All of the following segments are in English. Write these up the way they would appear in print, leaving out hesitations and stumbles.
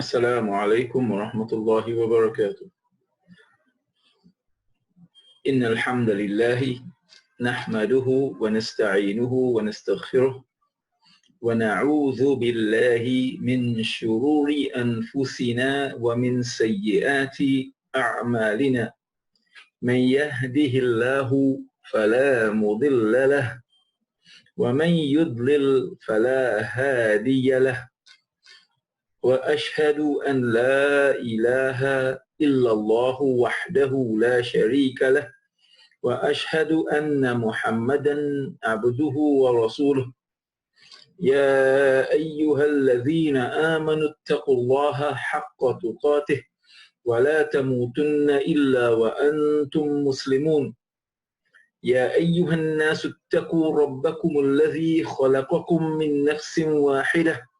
السلام عليكم ورحمة الله وبركاته. إن الحمد لله نحمده ونستعينه ونستغفره ونعوذ بالله من شرور أنفسنا ومن سيئات أعمالنا. من يهده الله فلا مضل له ومن يضلل فلا هادي له، وأشهد أن لا إله إلا الله وحده لا شريك له، وأشهد أن محمدا عبده ورسوله. يا أيها الذين آمنوا اتقوا الله حق تقاته ولا تموتن إلا وأنتم مسلمون. يا أيها الناس اتقوا ربكم الذي خلقكم من نفس واحدة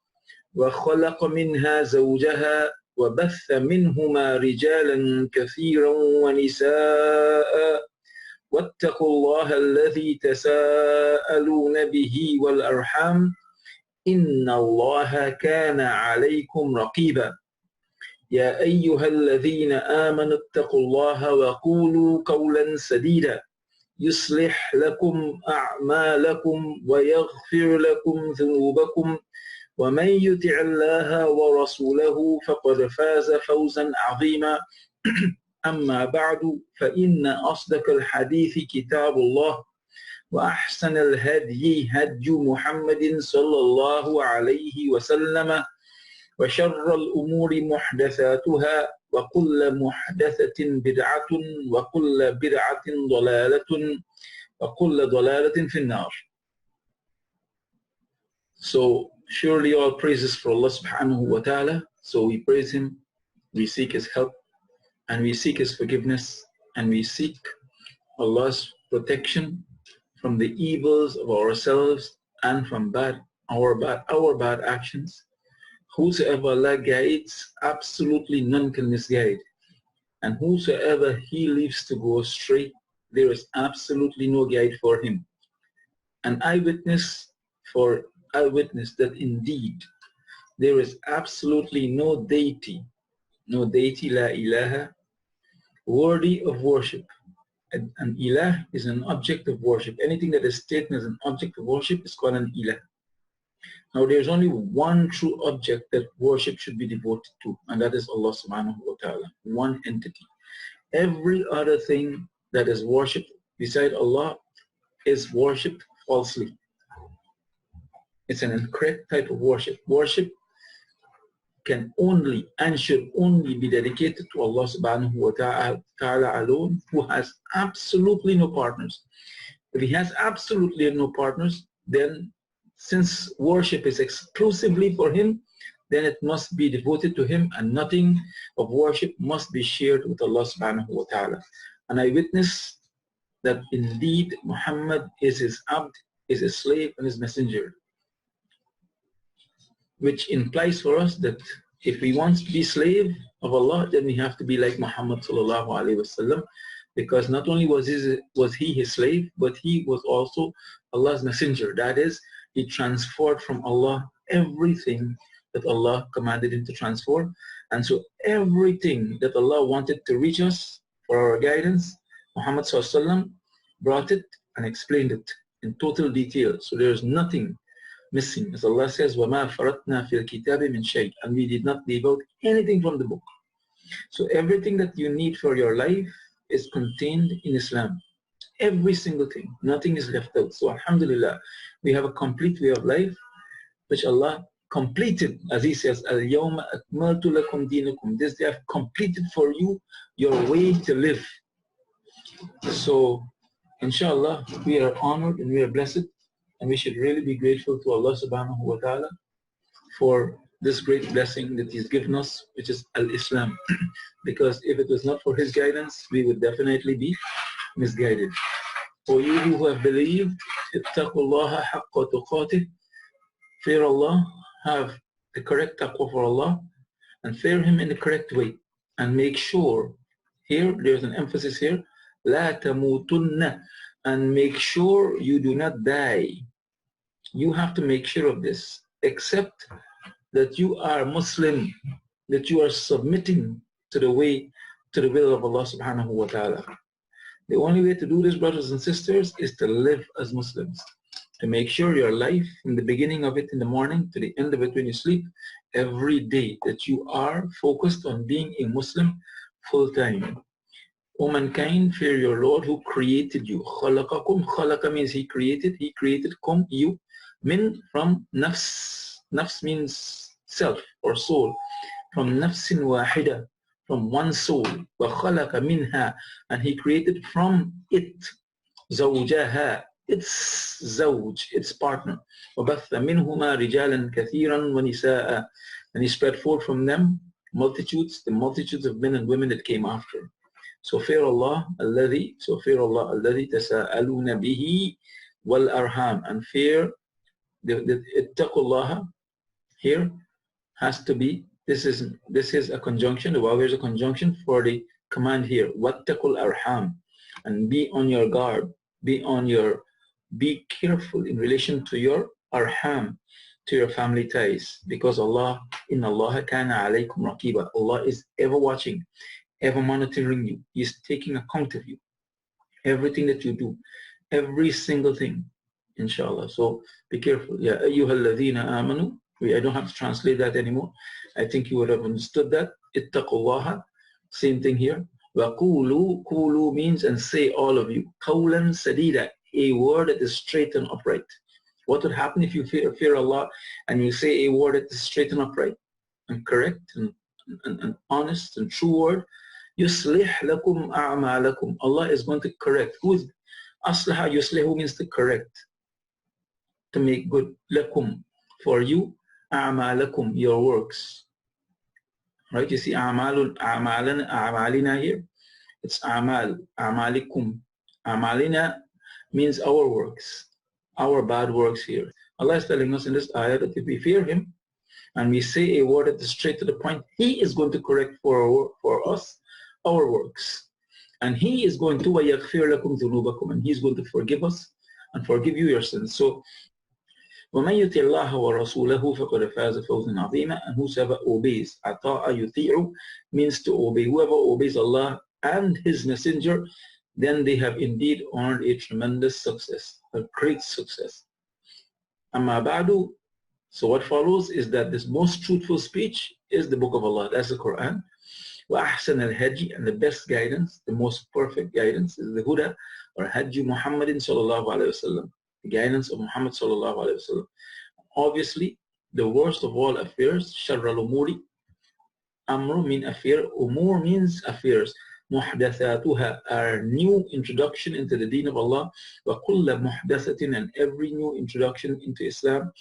وخلق منها زوجها وبث منهما رجالا كثيرا ونساء، واتقوا الله الذي تساءلون به والأرحام إن الله كان عليكم رقيبا. يا أيها الذين آمنوا اتقوا الله وقولوا قولا سديدا يصلح لكم أعمالكم ويغفر لكم ذنوبكم، ومن يطع الله ورسوله فقد فاز فوزا عظيما. أما بعد، فإن أصدق الحديث كتاب الله، وأحسن الهدي هدي محمد صلى الله عليه وسلم، وشر الأمور محدثاتها، وكل محدثة بدعة، وكل بدعة ضلالة، وكل ضلالة في النار. So surely all praises for Allah subhanahu wa ta'ala. So we praise Him, we seek His help, and we seek His forgiveness, and we seek Allah's protection from the evils of ourselves and from our bad actions. Whosoever Allah guides, absolutely none can misguide. And whosoever He leaves to go astray, there is absolutely no guide for him. And I witness that indeed there is absolutely no deity, la ilaha, worthy of worship. An ilah is an object of worship. Anything that is taken as an object of worship is called an ilah. Now there's only one true object that worship should be devoted to, and that is Allah subhanahu wa ta'ala, one entity. Every other thing that is worshipped beside Allah is worshipped falsely. It's an incorrect type of worship. Worship can only and should only be dedicated to Allah subhanahu wa ta'ala alone, who has absolutely no partners. If He has absolutely no partners, then since worship is exclusively for Him, then it must be devoted to Him, and nothing of worship must be shared with Allah subhanahu wa ta'ala. And I witness that indeed Muhammad is His abd, is His slave, and His messenger, which implies for us that if we want to be slave of Allah, then we have to be like Muhammad sallallahu alaihi wasallam, because not only was he his slave, but he was also Allah's messenger. That is, he transferred from Allah everything that Allah commanded him to transfer. And so everything that Allah wanted to reach us for our guidance, Muhammad sallallahu alaihi wasallam brought it and explained it in total detail. So there is nothing missing. As Allah says, وَمَا فَرَطْنَا فِي الْكِتَابِ مِنْ شَيْءٍ, and we did not leave out anything from the book. So everything that you need for your life is contained in Islam. Every single thing. Nothing is left out. So alhamdulillah, we have a complete way of life, which Allah completed, as He says, الْيَوْمَ أَكْمَلْتُ لَكُمْ دِينَكُمْ. This day I've completed for you your way to live. So inshallah, we are honored and we are blessed, and we should really be grateful to Allah subhanahu wa ta'ala for this great blessing that He's given us, which is Al-Islam. Because if it was not for His guidance, we would definitely be misguided. For you who have believed, ittaqullaha haqqa tuqatih, fear Allah, have the correct taqwa for Allah, and fear Him in the correct way. And make sure, here, there's an emphasis here, la tamutunna, and make sure you do not die. You have to make sure of this, except that you are Muslim, that you are submitting to the will of Allah subhanahu wa ta'ala. The only way to do this, brothers and sisters, is to live as Muslims. To make sure your life, from the beginning of it in the morning to the end of it when you sleep, every day that you are focused on being a Muslim full-time. O mankind, fear your Lord who created you. خَلَقَكُمْ. خَلَقَ means He created. He created kum, you. Min from nafs. Nafs means self or soul. From nafsin wahida, from one soul. وَخَلَقَ مِنْهَا. And He created from it. زَوْجَهَا. Its zawj, its partner. وَبَثَّ مِنْهُمَا رِجَالًا كَثِيرًا وَنِسَاءً. And He spread forth from them multitudes, the multitudes of men and women that came after. So fear Allah alladhi tasa'aluna bihi wal arham, and fear the ittaqullah here has to be, this is a conjunction. The waw is a conjunction for the command here, wattaqul arham, and be on your guard, be careful in relation to your arham, to your family ties, because Allah, inna Allah kana alaykum raqiba, Allah is ever watching, ever monitoring you. He is taking account of you. Everything that you do, every single thing, inshallah. So be careful. Ya ayyuhalladhina amanu. I don't have to translate that anymore. I think you would have understood that. Ittaqullaha. Same thing here. Wa qulu. Qulu means and say, all of you. Qawlan sadida. A word that is straight and upright. What would happen if you fear Allah and you say a word that is straight and upright and correct and honest and true word? Yuslih lakum a'malakum. Allah is going to correct. Who is aslaha? Yuslihu means to correct, to make good. Lakum, for you. A'malakum, your works. Right? You see a'malina here. It's a'mal, a'malikum. A'malina means our works, our bad works here. Allah is telling us in this ayah that if we fear Him and we say a word that is straight to the point, He is going to correct for us our works. And He is going to وَيَغْفِرْ لَكُمْ ذُنُوبَكُمْ, and He's going to forgive us and forgive you your sins. So وَمَنْ يُطِعِ اللَّهَ وَرَسُولَهُ فَقَدْ فَازَ فَوْزًا عَظِيمًا. And whosoever obeys, أَطَاعَ يُطِيعُ means to obey. Whoever obeys Allah and His Messenger, then they have indeed earned a tremendous success, a great success. Amma ba'du. So what follows is that this most truthful speech is the book of Allah, that's the Quran. وَأَحْسَنَ الْهَدْيِ, and the best guidance, the most perfect guidance is the Huda or Hajj Muhammadin sallallahu alayhi wa sallam, the guidance of Muhammad sallallahu alayhi wa sallam. Obviously, the worst of all affairs, شَرَّ الْأُمُورِ, Amru mean affair, Umur means affairs. Muhdathatuha, our new introduction into the deen of Allah. وَكُلَّ مُحْدَثَةٍ, and every new introduction into Islam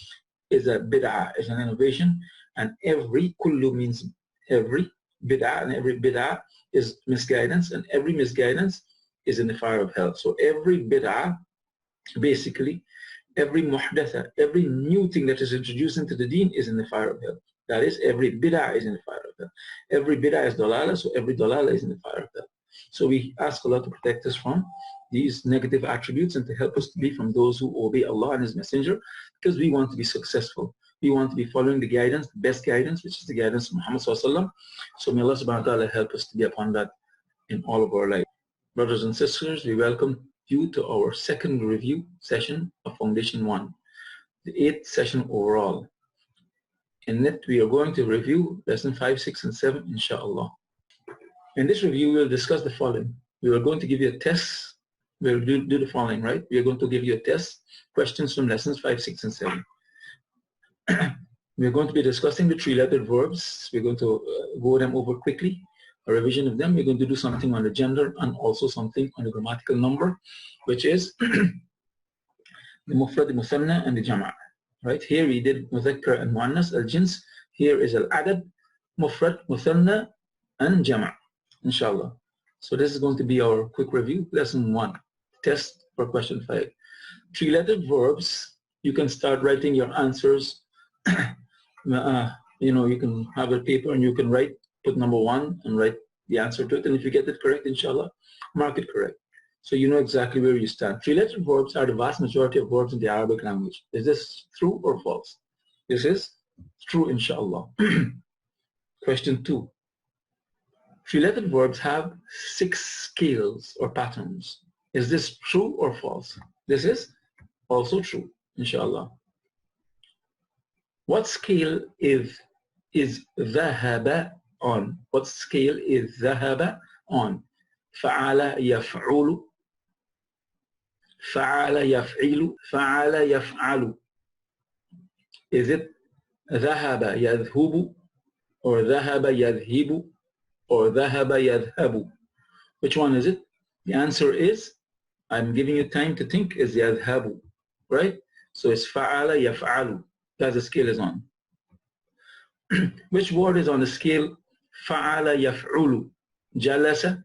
is a bid'ah, is an innovation. And every, kullu means every, bid'ah, and every bid'ah is misguidance, and every misguidance is in the fire of hell. So every bid'ah, basically, every muhdatha, every new thing that is introduced into the deen is in the fire of hell. That is, every bid'ah is in the fire of hell. Every bid'ah is dalala, so every dalala is in the fire of hell. So we ask Allah to protect us from these negative attributes and to help us to be from those who obey Allah and His Messenger, because we want to be successful. We want to be following the guidance, the best guidance, which is the guidance of Muhammad sallallahu alaihi wasallam. So may Allah subhanahu wa ta'ala help us to be upon that in all of our life. Brothers and sisters, we welcome you to our second review session of Foundation 1, the 8th session overall. In it, we are going to review lesson 5, 6, and 7, inshallah. In this review, we'll discuss the following. We are going to give you a test. We'll do the following, right? We are going to give you a test, questions from lessons 5, 6, and 7. We're going to be discussing the three-lettered verbs. We're going to go them over quickly, a revision of them. We're going to do something on the gender and also something on the grammatical number, which is the mufrad, the muthanna, and the jama'. Right? Here we did mudhakkar and muannas, al-jins. Here is al-adad, mufrad, muthanna, and jama', inshallah. So this is going to be our quick review. Lesson 1, test for question 5. Three-lettered verbs, you can start writing your answers. You can have a paper and you can write, put number 1 and write the answer to it. And if you get it correct, inshallah, mark it correct. So you know exactly where you stand. Three-lettered verbs are the vast majority of verbs in the Arabic language. Is this true or false? This is true, inshallah. Question 2. Three-letter verbs have 6 scales or patterns. Is this true or false? This is also true, inshallah. What scale is ذهب on? What scale is ذهب on? فعل يفعل فعل يفعل فعل يفعل. Is it ذهب يذهب or ذهب يذهب or ذهب يذهب? Which one is it? The answer is, I'm giving you time to think, is يذهب, right? So it's فعل يفعل. That's the scale is on. Which word is on the scale فعل يفعل? جلس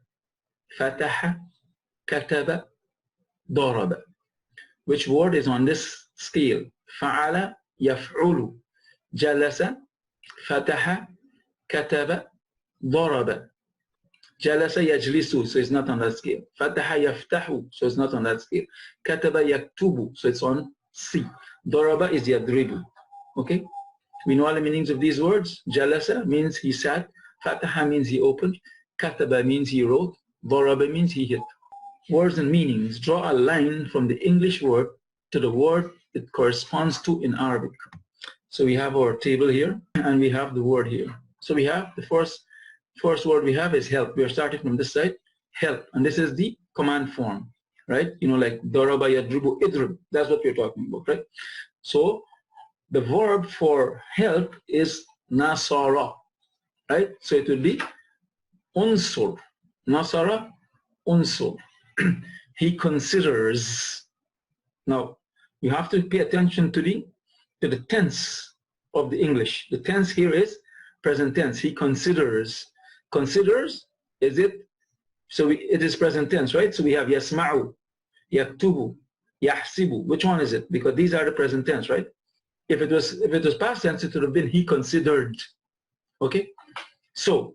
فتح كتب ضرب. Which word is on this scale? فعل يفعل جلس فتح كتب ضرب. جلس يجلس, so it's not on that scale. فتح يفتح, so it's not on that scale. كتب يكتب, so it's on C. ضرب is يضرب. Okay? We know all the meanings of these words. Jalasa means he sat. Fataha means he opened. Kataba means he wrote. Daraba means he hit. Words and meanings. Draw a line from the English word to the word it corresponds to in Arabic. So we have our table here, and we have the word here. So we have the first word we have is help. We are starting from this side, help. And this is the command form, right? You know, like daraba yadrubu idrib. That's what we're talking about, right? So the verb for help is nasara, right? So it will be unsur. Nasara, unsur. He considers. Now, you have to pay attention to the tense of the English. The tense here is present tense. He considers. Considers, is it? So it is present tense, right? So we have yasma'u, yaktubu, yahsibu. Which one is it? Because these are the present tense, right? If it was past tense, it would have been he considered. Okay? So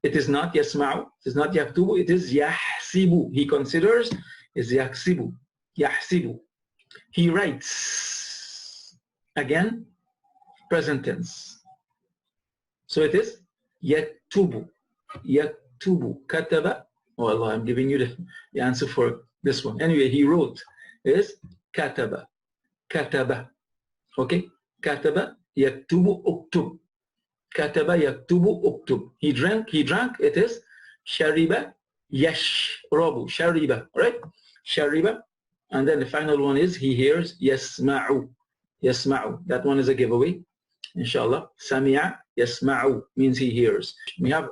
it is not yasma'u, it is not yaktubu, it is yahsibu. He considers is yahsibu. Yahsibu. He writes. Again, present tense. So it is yaktubu. Yaktubu. Kataba. Oh Allah, I'm giving you the answer for this one. Anyway, he wrote is kataba. Kataba. Okay, kataba yaktubu uktub. Kataba yaktubu uktub. He drank, it is shariba yashrabu. Shariba, right? Shariba. And then the final one is he hears yasma'u. Yasma'u. That one is a giveaway. Inshallah. Sami'a yasma'u means he hears. We have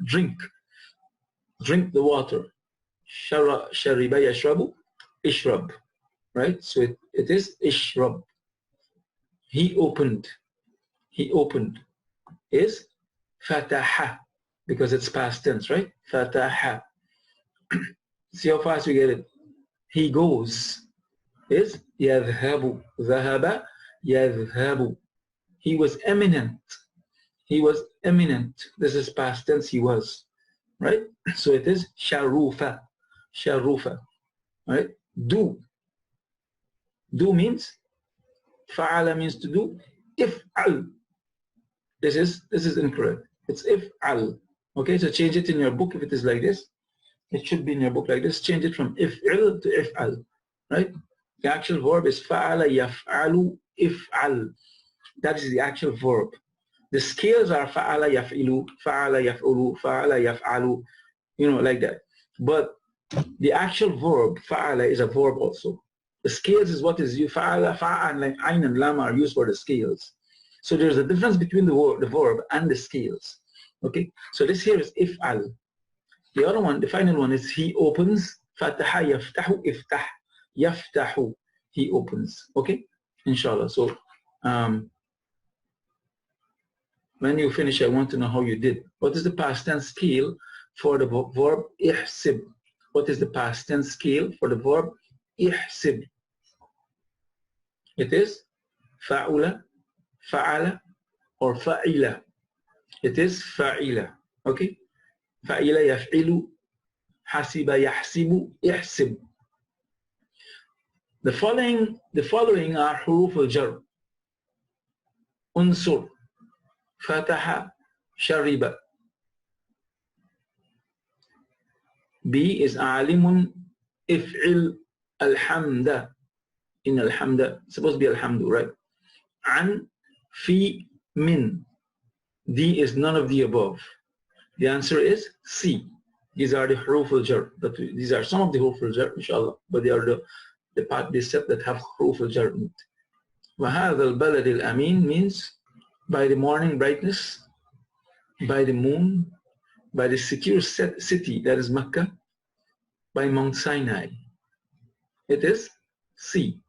drink. Drink the water. Shariba yashrabu. Ishrab. Right? So it is ishrab. He opened. He opened is fataha because it's past tense, right? Fataha. See how fast we get it. He goes is yadhabu. Dhahaba yadhabu. He was eminent. He was eminent. This is past tense. He was, right? So it is sharufa. Sharufa. Right? Do. Do means fa'ala means to do. If'al. This is incorrect. It's if'al. Okay, so change it in your book if it is like this. It should be in your book like this. Change it from if'il to if'al. Right? The actual verb is fa'ala yaf'alu if'al. That is the actual verb. The scales are fa'ala yaf'ilu, fa'ala yaf'ulu, fa'ala yaf'alu, you know, like that. But the actual verb, fa'ala, is a verb also. The scales is what is you, fa'ala, fa'an, like ayn and lam are used for the scales. So there's a difference between the verb and the scales. Okay, so this here is if'al. The other one, the final one is he opens, fataha yaftahu iftah. Yaftahu, he opens. Okay, inshallah. So when you finish, I want to know how you did. What is the past tense scale for the verb ihsib? What is the past tense scale for the verb ihsib? It is fa'ula, fa'ala, or fa'ila. It is fa'ila. Okay? Fa'ila yaf'ilu, hasiba yahsibu, ihsib. The following are huruf al-jar. Unsur, fataha, شرب. B is عالم افعل الحمد. In الحمد, supposed to be الحمد, right? عن في من. D is none of the above. The answer is C. These are the حروف الجر. But these are some of the حروف الجر, inshallah. But they are the part, the set that have حروف الجر in it. وهذا البلد الأمين means by the morning brightness, by the moon, by the secure city, that is Mecca, by Mount Sinai. It is C.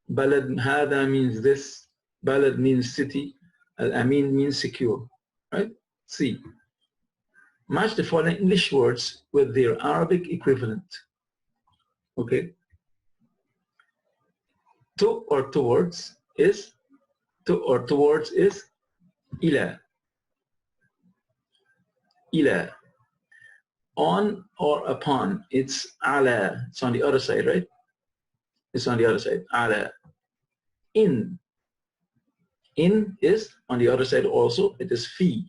Balad hada means this, balad means city, al-amin means secure, right? C. Match the following English words with their Arabic equivalent. Okay. To or towards is ila. Ila. On or upon, it's ala. It's on the other side, right? It's on the other side. Ala. In. In is on the other side also. It is fi.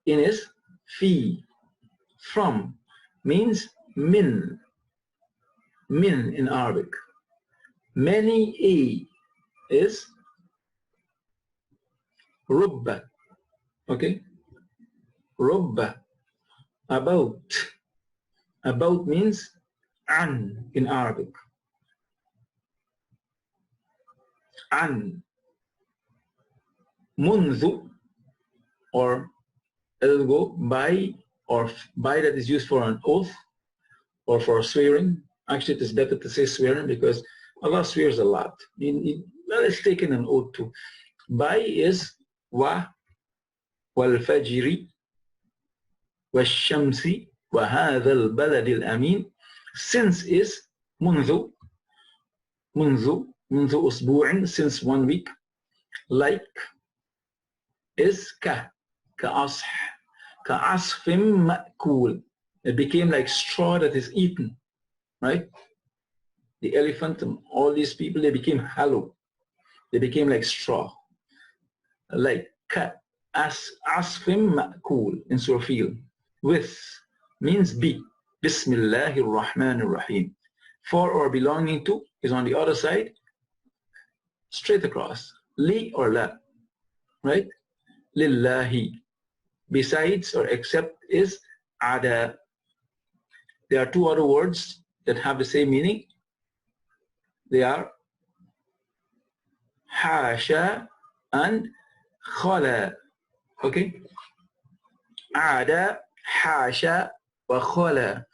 In is fi. From means min. Min in Arabic. Many a is rubba. Okay? Rubba. About. About means an in Arabic. An. Munzu, or it'll go by, or by that is used for an oath or for swearing. Actually, it is better to say swearing because Allah swears a lot. Well, it's taken an oath too. By is wa, wal fajri, wal shamsi, wa hadha al balad al amin. Since is munzu, munzu usbu'in, since 1 week. Like is ka'asfim ma'kul. It became like straw that is eaten, right? The elephant and all these people, they became hollow. They became like straw. Like asfim ma'kul in Surah. With means be. Bismillahir Rahmanir Rahim. For or belonging to is on the other side, straight across. Li or la, right? Lillahi. Besides or except is ada. There are two other words that have the same meaning. They are hasha and khala. Okay? Ada, hasha, wa khala.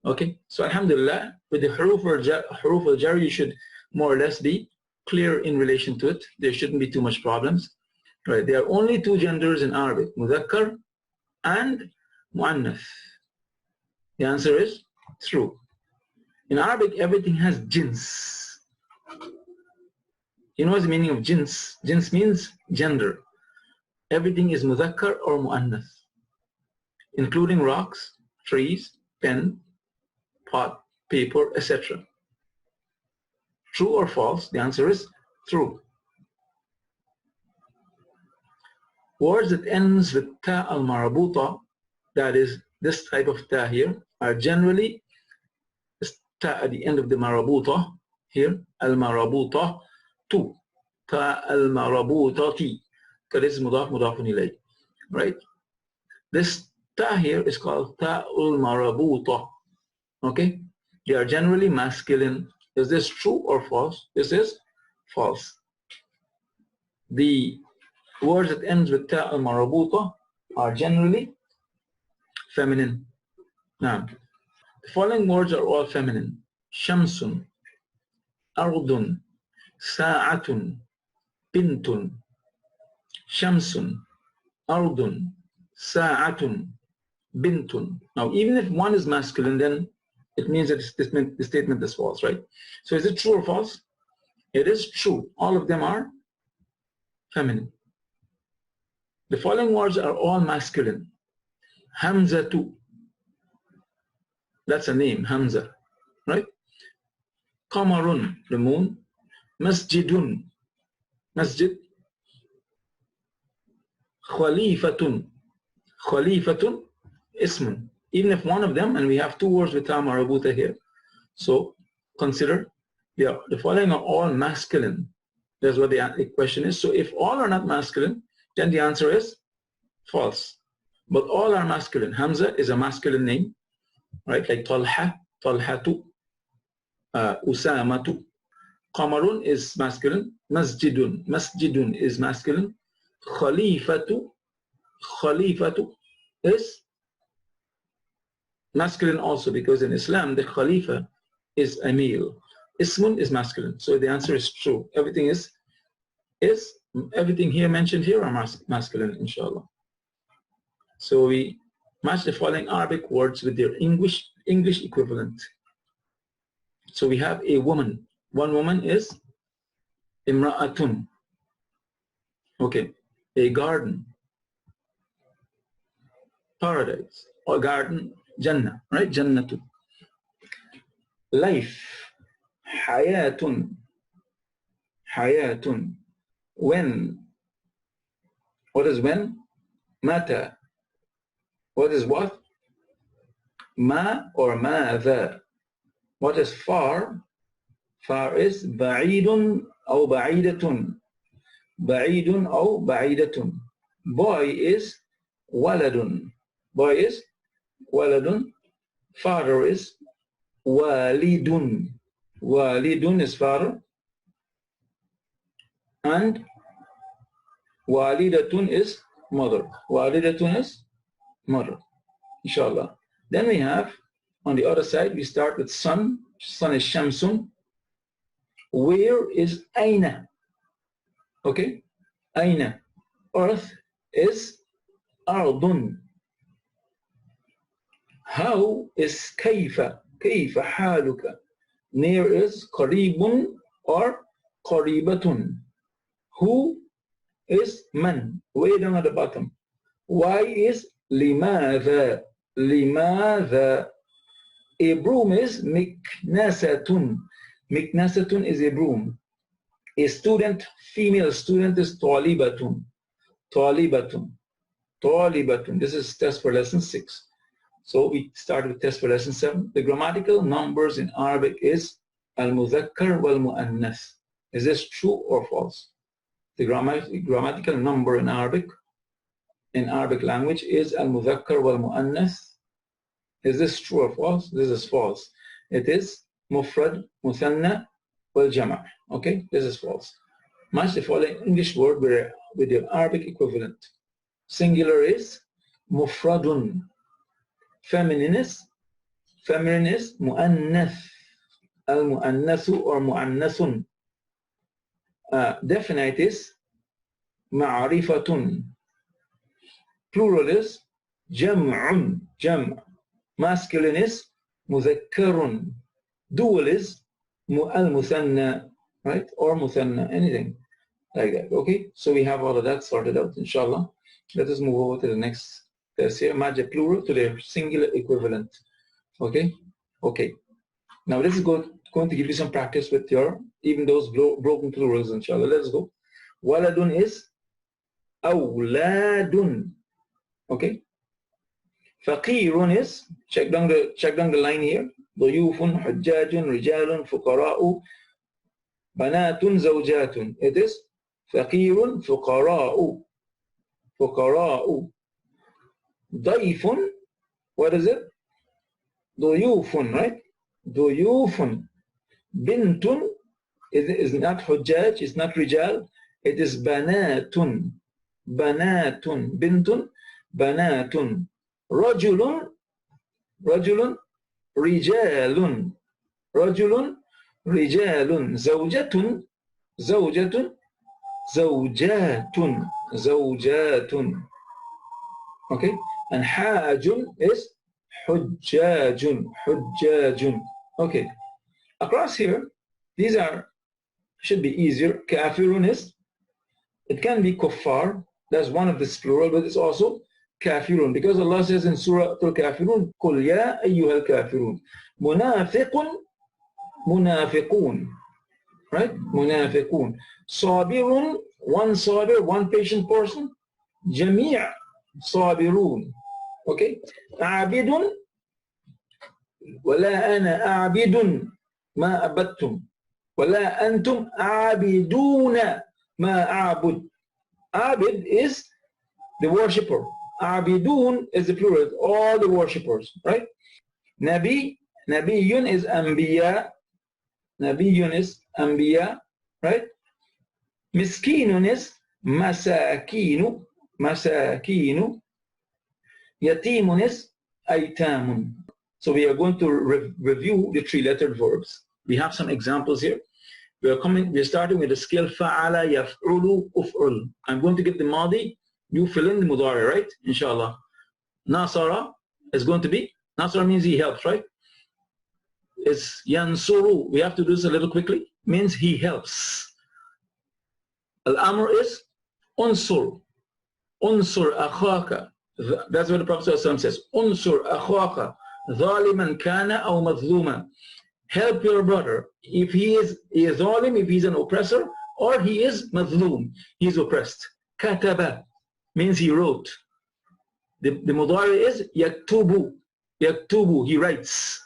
Okay? So alhamdulillah, with the huruf al-jar, you should more or less be clear in relation to it. There shouldn't be too much problems. Right? There are only two genders in Arabic, mudhakkar and muannath. The answer is true. In Arabic, everything has jins. You know what's the meaning of jins? Jins means gender. Everything is mudhakkar or muannath, including rocks, trees, pen, pot, paper, etc. True or false? The answer is true. Words that ends with ta al-marabuta, that is this type of ta here, are generally ta at the end of the marabuta here, al-marabuta tu, ta al-marabutati, because it's mudaf mudafun ilay, right? This ta here is called ta al-marabuta. Okay? They are generally masculine. Is this true or false? This is false. The words that ends with ta al-marabuta are generally feminine. Now, the following words are all feminine. Shamsun, ardun, sa'atun, bintun. Shamsun, ardun, sa'atun, bintun. Now, even if one is masculine, then it means that the statement is false, right? So is it true or false? It is true. All of them are feminine. The following words are all masculine. Hamzatu. That's a name, Hamza, right? Qamarun, the moon. Masjidun, masjid. khalifatun. Khalifatun ismun. Even if one of them, and we have two words with ta marabuta here. So consider the following are all masculine. That's what the question is. So if all are not masculine, then the answer is false. But all are masculine. Hamza is a masculine name, right? Like Talha, Talhatu, Usamatu. Qamarun is masculine. Masjidun, Masjidun is masculine. Khalifatu, Khalifatu is masculine also, because in Islam the Khalifa is a male. Ismun is masculine. So the answer is true. Everything everything here mentioned here are masculine, inshallah. So we match the following Arabic words with their English equivalent. So we have a woman. One woman is imra'atun. Okay. A garden. Paradise. Or garden. Jannah. Right? Jannatu. Life. Hayatun. Hayatun. When. What is when? Mata. What is what? Ma or madha. What is far? Far is ba'idun or ba'idatun. Ba'idun or ba'idatun. Boy is waladun. Boy is waladun. Father is walidun. Walidun is father. And walidatun is mother. Walidatun is mother. Inshallah. Then we have on the other side, we start with sun. Sun is shamsun. Where is aina? Okay. Aina. Earth is ardun. How is kayfa? Kayfa haluka? Near is qaribun or qaribatun. Who is man? Way down at the bottom. Why is limadha? Limadha. A broom is miknasatun. Miknasatun is a broom. A student, female student is talibatun. Talibatun. Talibatun. This is test for lesson 6. So we start with test for lesson 7. The grammatical numbers in Arabic is al-mudhakkar wal-mu'annath. Is this true or false? The grammatical number in Arabic language is al-mudhakkar wal-mu'annath. Is this true or false? This is false. It is mufrad, muthanna, wal jama'. Okay, this is false. Match the following English word with the Arabic equivalent. Singular is mufradun. Feminine is mu'annath. Al-mu'annathu or mu'annathun. Definite is ma'rifatun. Plural is jam'un. Jam'. Masculine is mudhakkarun. Dual is al-muthanna, right? Or muthanna, anything like that. Okay, so we have all of that sorted out, inshallah. Let us move over to the next test here. Match the plural to their singular equivalent. Okay, okay. Now this is going to give you some practice with your even those broken plurals, inshallah. Let's go. Waladun is awladun. Okay. Faqirun is, check down the line here. Duyufun, hujjajun, rijalun, fuqara'u, banatun, zawjatun. It is faqirun, fuqara'u. Fuqara'u. Dayfun, what is it? Duyufun, right? Duyufun. Bintun is not hujjaj, it's not rijal. It is banatun. Banatun. Bintun, banatun. Rajulun, rajulun, rijalun. Rajulun, rijalun. Zawjatun, zawjatun, zawjatun. Zawjatun. Okay? And hajun is hujjajun. Hujjajun. Okay. Across here, these should be easier. Kafirun is, it can be kuffar. That's one of this plural, but it's also kafirun, because Allah says in Surah Al-Kafirun, قُلْ يَا أَيُّهَا الْكَافِرُونَ. Munafiqun, munafiqun. Right? Munafiqun. Sabirun, one sabir, one patient person. جميع صابرون. Okay. عابد ولا أنا عابد ما عبدتم ولا أنتم عابدون ما أعبد. عابد is the worshipper. عابدون is the plural, all the worshippers, right? Nabi, Nabiyun is Anbiya. Nabiyun is Anbiya, right? Miskinun is Masakinu. Masakinu. Yatimun is Aitamun. So we are going to review the three-lettered verbs. We have some examples here. We're starting with the scale Fa'ala, Yaf'ulu, Uf'ul. I'm going to give the Madi. You fill in the Mudari, right? Inshallah. Nasara is going to be, Nasara means he helps, right? It's Yansuru. We have to do this a little quickly. Means he helps. Al-Amr is Unsur. Unsur akhaka. That's what the Prophet says. Unsur akhaka. ظالما كان أو مظلوما. Help your brother if he is zalim, if he's an oppressor, or he is mazlum, he is oppressed. Kataba means he wrote. The mudari is yaktubu. Yaktubu, he writes.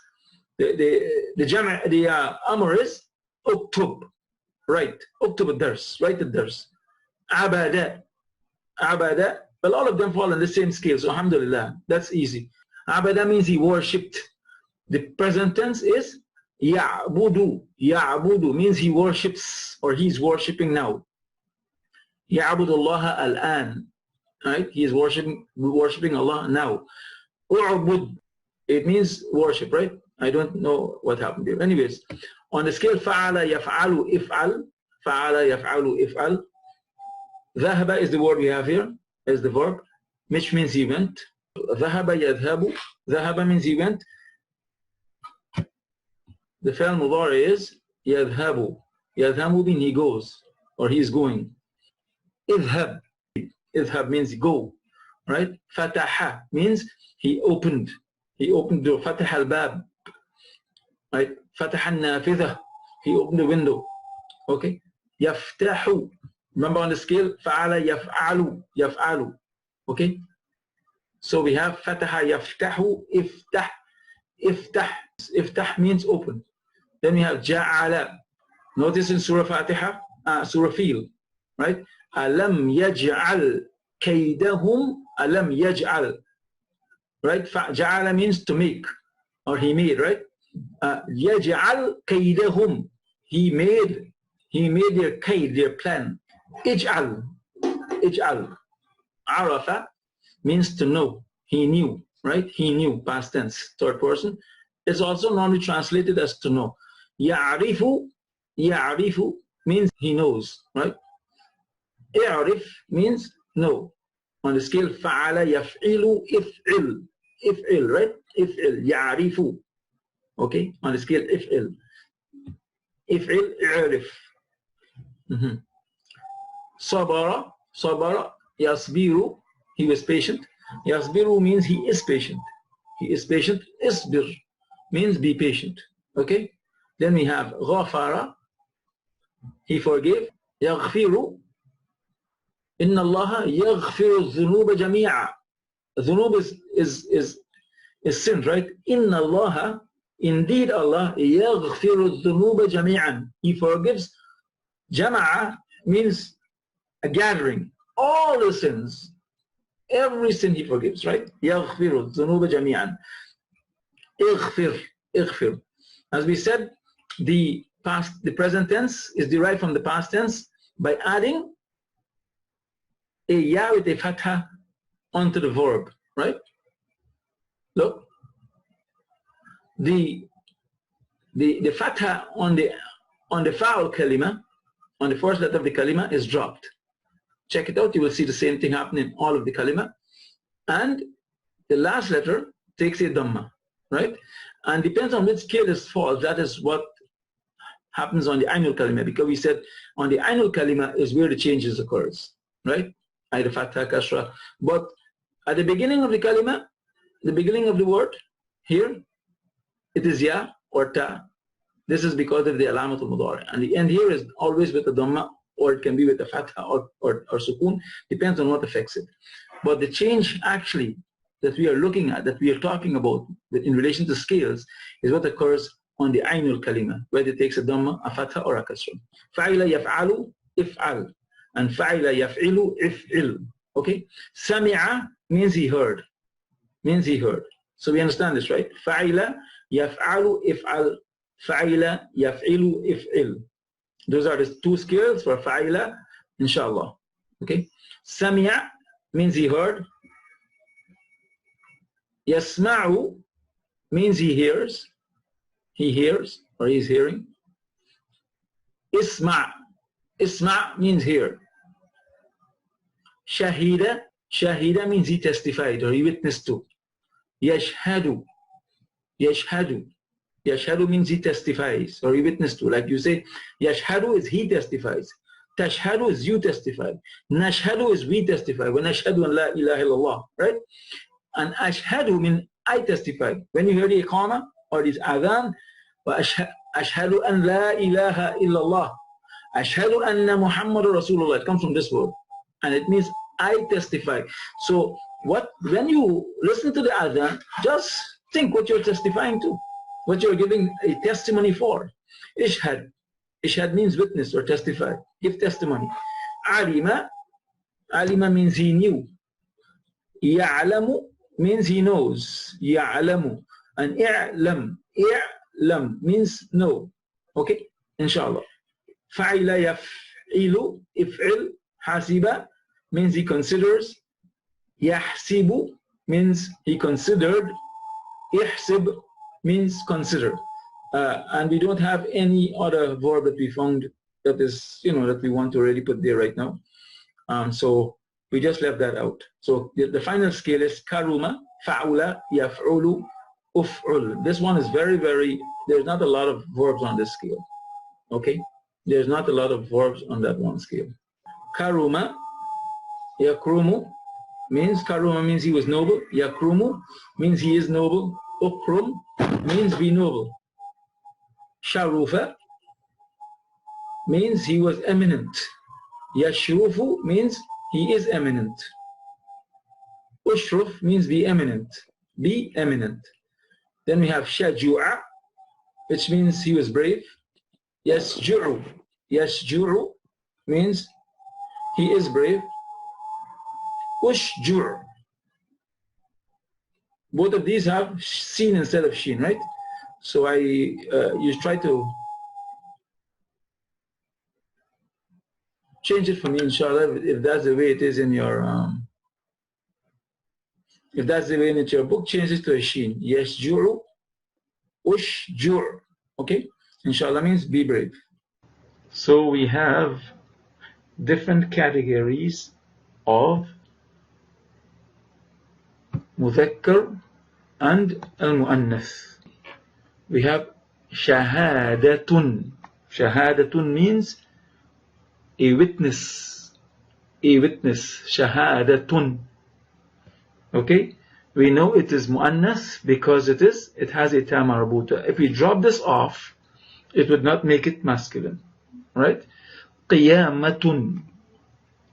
The amr is uktub, write. Uktub ad-dars, write the dars. Abada, abada. Well, all of them fall in the same scale, so alhamdulillah, that's easy. Abada means he worshipped. The present tense is Ya'budu. Ya'budu means he worships, or he's worshipping now. Ya'budu Allah al-an. Right? He is worshipping Allah now. U'bud. It means worship, right? I don't know what happened here. Anyways, on the scale Fa'ala yaf'alu if'al. Fa'ala yaf'alu if'al. Dhahaba is the word we have here, is the verb, which means he went. Dhahaba yadhabu. Dhahaba means he went. The fi'l mudari is yadhabu. Yadhabu means he goes, or he is going. Idhab. Idhab means go, right? Fataha means he opened. He opened the door. Fataha al-bab. Right? Fataha al-nafidha. He opened the window. Okay? Yaftahu. Remember on the scale, fa'ala yaf'alu. Yaf'alu. Okay? So we have fataha yaftahu, iftah. Iftah. Iftah means open. Then we have ja'ala. Notice in Surah Fatiha, Surah Fil, right? Alam yaj'al kaydahum. Alam yaj'al. Right? Ja'ala means to make, or he made, right? Yaj'al kaydahum. He made their kayd, their plan. Ij'al. Ij'al. Arafa means to know. He knew, right? He knew, past tense, third person. It's also normally translated as to know. Ya'rifu. Ya'rifu means he knows, right? I'rif means know. On the scale fa'ala yaf'ilu if'il. If'il, right? If'il. Ya'rifu. Okay? On the scale if'il. If'il, i'rif. Sabara. Sabara. Yasbiru. He was patient. Yasbiru means he is patient. He is patient. Isbir means be patient. Okay? Then we have ghafara. He forgave. Yaghfiru. Inna Allah yaghfiru dhunuba jami'a. Dhunub is sin, right? Inna Allah, indeed Allah, yaghfiru dhunuba jami'an. He forgives. Jama'a means a gathering. All the sins. Every sin he forgives, right? Yaghfiru dhunuba jami'an. Ighfir. Ighfir. As we said, the present tense is derived from the past tense by adding a ya with a fatha onto the verb, right? Look, the fatha on the fa'al kalima, on the first letter of the kalima, is dropped. Check it out, you will see the same thing happening in all of the kalima. And the last letter takes a dhamma, right? And depends on which scale it falls, that is what happens on the ainul kalima, because we said on the ainul kalima is where the changes occurs, right? Either fatha, kasra. But at the beginning of the kalima, the beginning of the word, here, it is ya or ta. This is because of the alamatul mudari. And the end here is always with the dhamma or it can be with a fatha or sukun, depends on what affects it. But the change actually that we are looking at, that we are talking about in relation to scales, is what occurs on the ainul kalima, whether it takes a dhamma, a fatha, or a kasra. Fa'ila yaf'alu, if'al. And fa'ila yaf'ilu, if'il. Okay? Sami'a means he heard. Means he heard. So we understand this, right? Fa'ila yaf'alu, if'al. Fa'ila yaf'ilu, if'il. Those are the two scales for fa'ila, inshallah. Okay? Sami'a means he heard. Yasma'u means he hears. He hears or he's hearing. Isma'. Isma' means hear. Shahida. Shahida means he testified or he witnessed to. Yashhadu. Yashhadu. Yashhadu means he testifies or he witnessed to. Like you say, Yashhadu is he testifies. Tashhadu is you testify. Nashhadu is we testify. When Ashhadu an la ilaha illallah, right? And Ashhadu means I testify. When you hear the Iqama or this Adhan, Ashhadu an la ilaha illallah. Ashhadu anna Muhammadur Rasulullah. It comes from this word. And it means I testify. So when you listen to the Adhan, just think what you're testifying to, what you're giving a testimony for. Ishhad. Ishhad means witness or testify. Give testimony. Alima. Alima means he knew. Ya'lamu means he knows. Ya'lamu. And i'lam. I'lam means know. Okay? Inshallah. Fa'ila yaf'ilu. If'il. Hasiba means he considers. Yahsibu means he considered. Ihsib means consider. And we don't have any other verb that we found that is, that we want to already put there right now. So we just left that out. So the final scale is karuma, fa'ula, yaf'ulu, uf'ul. This one is there's not a lot of verbs on this scale. Okay? There's not a lot of verbs on that one scale. Karuma, yakrumu, karuma means he was noble. Yakrumu means he is noble. Ukrum means be noble. Sharufa means he was eminent. Yashrufu means he is eminent. Ushruf means be eminent. Be eminent. Then we have Shaju'a, which means he was brave. Yasju'u. Yasju'u means he is brave. Ushjur. Both of these have seen instead of sheen, right? So you try to change it for me, inshallah, if that's the way it is in your if that's the way in your book, change it to a sheen. Yasjuru, ushjur. Okay? Inshallah means be brave. So we have different categories of Mudhakkar and al-Mu'annath. We have shahadatun. Shahadatun means a witness. A witness. Shahadatun. Okay? We know it is Mu'annath because it has a ta marbuta. If we drop this off, it would not make it masculine. Right? Qiyamatun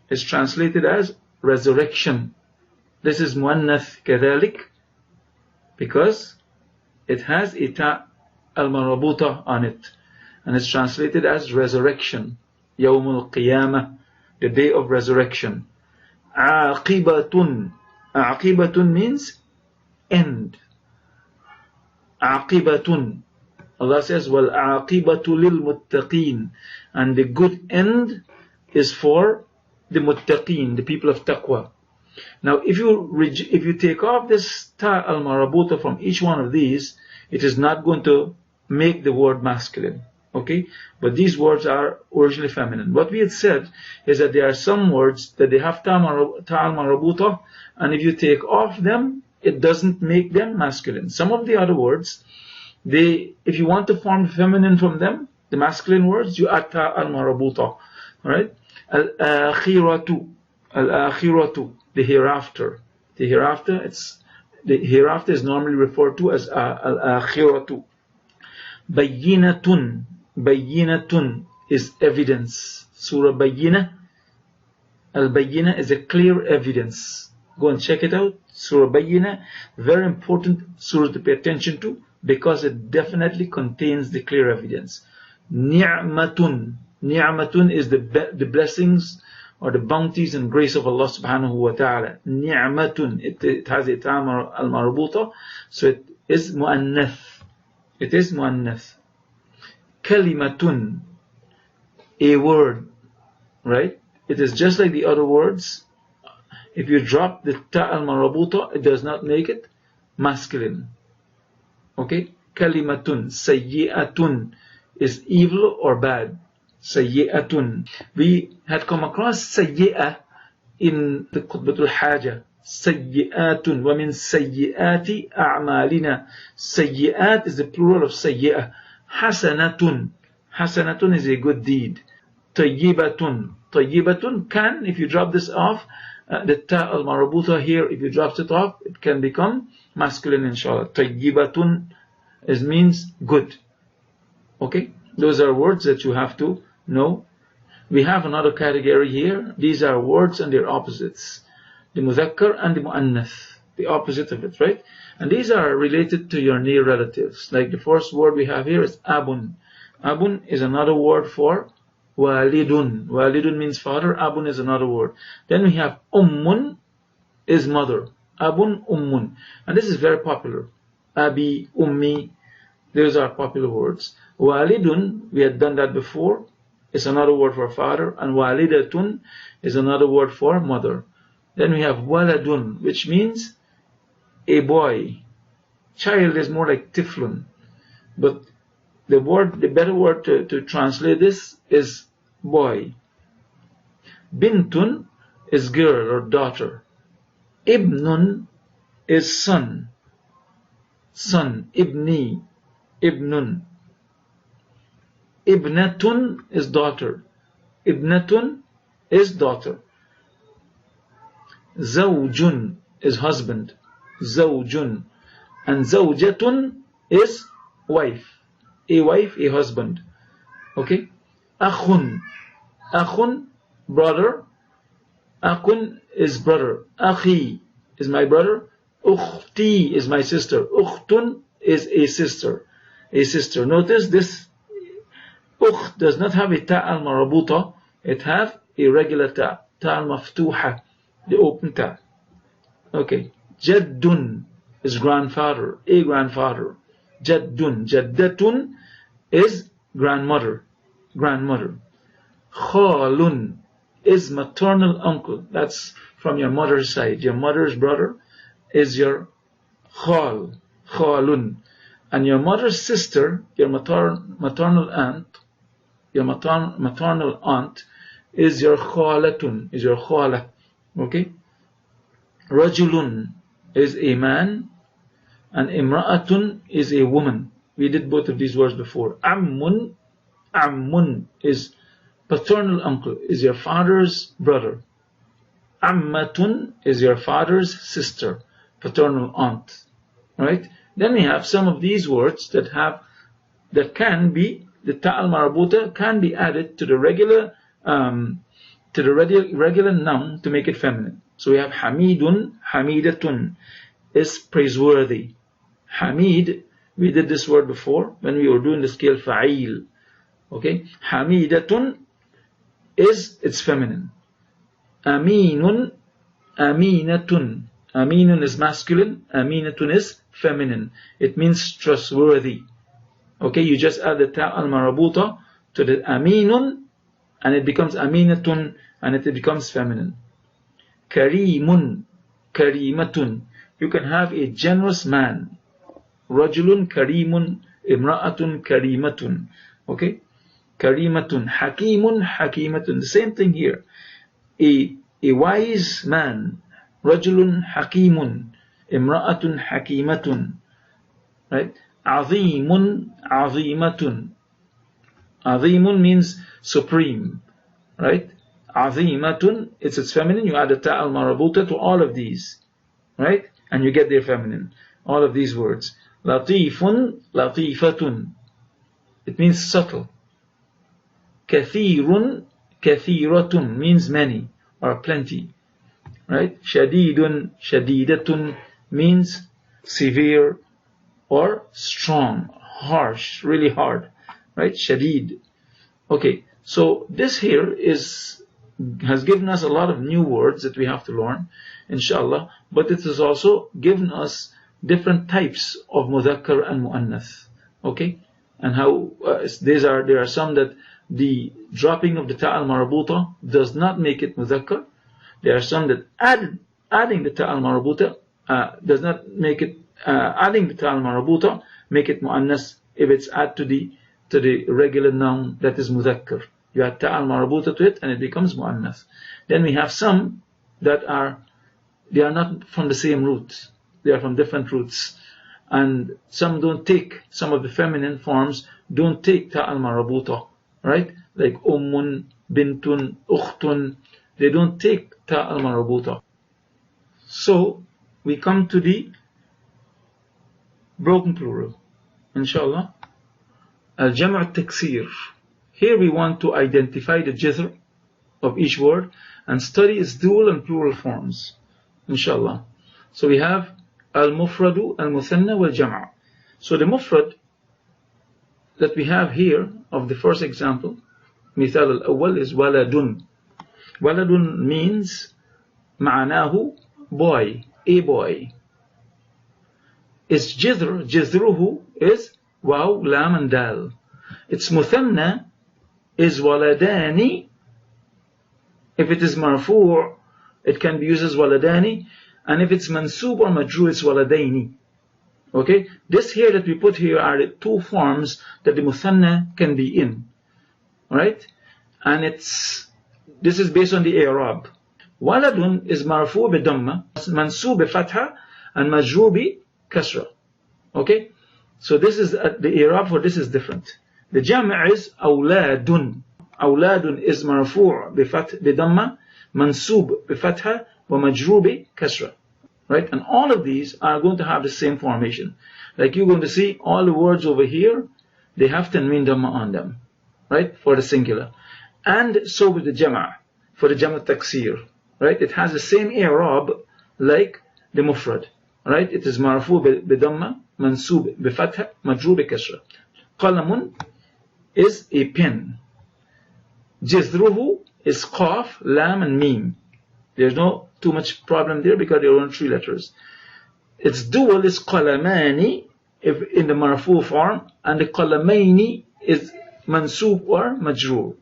is translated as resurrection. This is Mu'annath kadhalik because it has a ta al-marbuta on it, and it's translated as resurrection. Yawmul Qiyamah, the day of resurrection. Aqibatun. Aqibatun means end. Aqibatun. Allah says, wal aqibatu lil muttaqeen, and the good end is for the muttaqeen, the people of taqwa. Now, if you take off this ta al-marbuta from each one of these, it is not going to make the word masculine. Okay? But these words are originally feminine. What we had said is that there are some words that they have ta al-marbuta, and if you take off them, it doesn't make them masculine. Some of the other words, if you want to form feminine from them, the masculine words, you add ta al-marbuta. Alright? Al-akhiratu. Al-akhiratu. The hereafter. The hereafter is normally referred to as al-akhiratu. Bayyinatun. Bayyinatun is evidence. Surah Bayyinah. Al-Bayyinah is a clear evidence. Go and check it out. Surah Bayyinah, very important surah to pay attention to because it definitely contains the clear evidence. Ni'matun. Ni'matun is the blessings or the bounties and grace of Allah subhanahu wa ta'ala. Ni'matun. It has a tam al-marbuta, so it is mu'annath. It is mu'annath. Kalimatun. A word. Right? It is just like the other words. If you drop the ta al-marabuta, it does not make it masculine. Okay? Kalimatun, sayyi'atun is evil or bad. Sayyi'atun. We had come across sayyi'ah in the Qutbatul Haja. Sayyi'atun. Wa min sayyi'ati a'malina. Sayyi'at is the plural of sayyi'ah. Hasanatun. Hasanatun is a good deed. Tayyibatun. Tayyibatun can, if you drop this off, the ta al-marabuta here, if you drop it off, it can become masculine, inshallah. Tayyibatun means good. Okay? Those are words that you have to know. We have another category here. These are words and their opposites. The mudhakkar and the mu'annath. The opposite of it, right? And these are related to your near relatives. Like the first word we have here is abun. Abun is another word for walidun. Walidun means father. Abun is another word. Then we have ummun is mother. Abun, ummun. And this is very popular. Abi, ummi. Those are popular words. Walidun, we had done that before. It's another word for father. And walidatun is another word for mother. Then we have waladun, which means a boy. Child is more like tiflun. But the better word to translate this is boy. Bintun is girl or daughter. Ibnun is son. Son. Ibni. Ibnun. Ibnatun is daughter. Ibnatun is daughter. Zawjun is husband. Zawjun. And zawjatun is wife. A wife, a husband. Okay? Akhun. Akhun, brother. Akhun is brother. Akhi is my brother. Ukhti is my sister. Ukhtun is a sister. A sister. Notice this ukht does not have a ta al-marabuta. It have a regular ta. Ta al-maftuha. The open ta. Okay. Jaddun is grandfather. A grandfather. Jaddun. Jaddatun is grandmother. Grandmother. Khalun is maternal uncle. That's from your mother's side. Your mother's brother is your khal. Khalun. And your mother's sister, your maternal aunt, is your khalatun, is your khala. Okay? Rajulun is a man, and imra'atun is a woman. We did both of these words before. Ammun is paternal uncle, is your father's brother. Ammatun is your father's sister, paternal aunt. Right? Then we have some of these words that can be, the ta al-marabuta can be added to the regular noun to make it feminine. So we have hamidun, hamidatun is praiseworthy. Hamid, we did this word before when we were doing the scale fa'il. Okay? Hamidatun it's feminine. Aminun, aminatun. Aminun is masculine, aminatun is feminine. It means trustworthy. Okay, you just add the ta al-marabuta to the aminun and it becomes aminatun and it becomes feminine. Karimun, karimatun. You can have a generous man. Rajulun karimun, imra'atun karimatun. Okay? Karimatun. Hakimun, hakimatun. The same thing here. A wise man. Rajulun hakimun. Imra'atun hakimatun. Right? Azimun, azimatun. Azimun means supreme. Right? Azimatun, it's feminine. You add a ta al-marabuta to all of these. Right? And you get their feminine. All of these words. Latifun, latifatun. It means subtle. Kathirun, كثيرة means many or plenty, right? شديد, شديدة means severe or strong, harsh, really hard, right? شديد. Okay, so this here has given us a lot of new words that we have to learn, inshallah, but it has also given us different types of mudhakkar and muannath. Okay, and how there are some that the dropping of the ta' al-marbuta does not make it mudhakkar. There are some that adding the ta' al-marbuta does not make it, adding the ta' al-marbuta make it muannas if it's added to the regular noun that is mudhakkar. You add ta' al-marbuta to it and it becomes muannas. Then we have some that they are not from the same roots. They are from different roots. And some some of the feminine forms don't take ta' al-marbuta, right? Like ummun, bintun, ukhtun. They don't take ta' al-marbuta. So we come to the broken plural, inshallah. Al-jam' al-taksir. Here we want to identify the jizr of each word and study its dual and plural forms, inshallah. So we have al-mufradu, al-muthanna, wal-jam'. So the mufrad that we have here of the first example, mithal al-awwal, is waladun. Waladun means ma'anahu boy, a boy. Its jizruhu is waw, lam and dal. Its muthanna is waladani. If it is marfu', it can be used as waladani, and if it's mansub or majrur, it's waladaini. Okay, this here that we put here are the two forms that the muthanna can be in. Alright, and this is based on the i'rab. Waladun is marfu' bi damma, mansub bi fatha, and majrur bi kasra. Okay, so this is the i'rab for this is different. The jam' is awladun. Awladun is marfu' bi damma, mansub bi fatha, wa majrur bi kasra. Right, and all of these are going to have the same formation. Like you're going to see all the words over here, they have tanween damma on them, right, for the singular. And so with the jama', for the jama' taksir, right, it has the same i'rab like the mufrad, right? It is marfu' bi damma, mansub bi fatha, majrur bi kasra. Qalamun is a pen. Jizruhu is qaf, lam and mim. There's no too much problem there because there are only 3 letters. Its dual is qalamani if in the marfu form, and the qalamaini is mansub or majrur.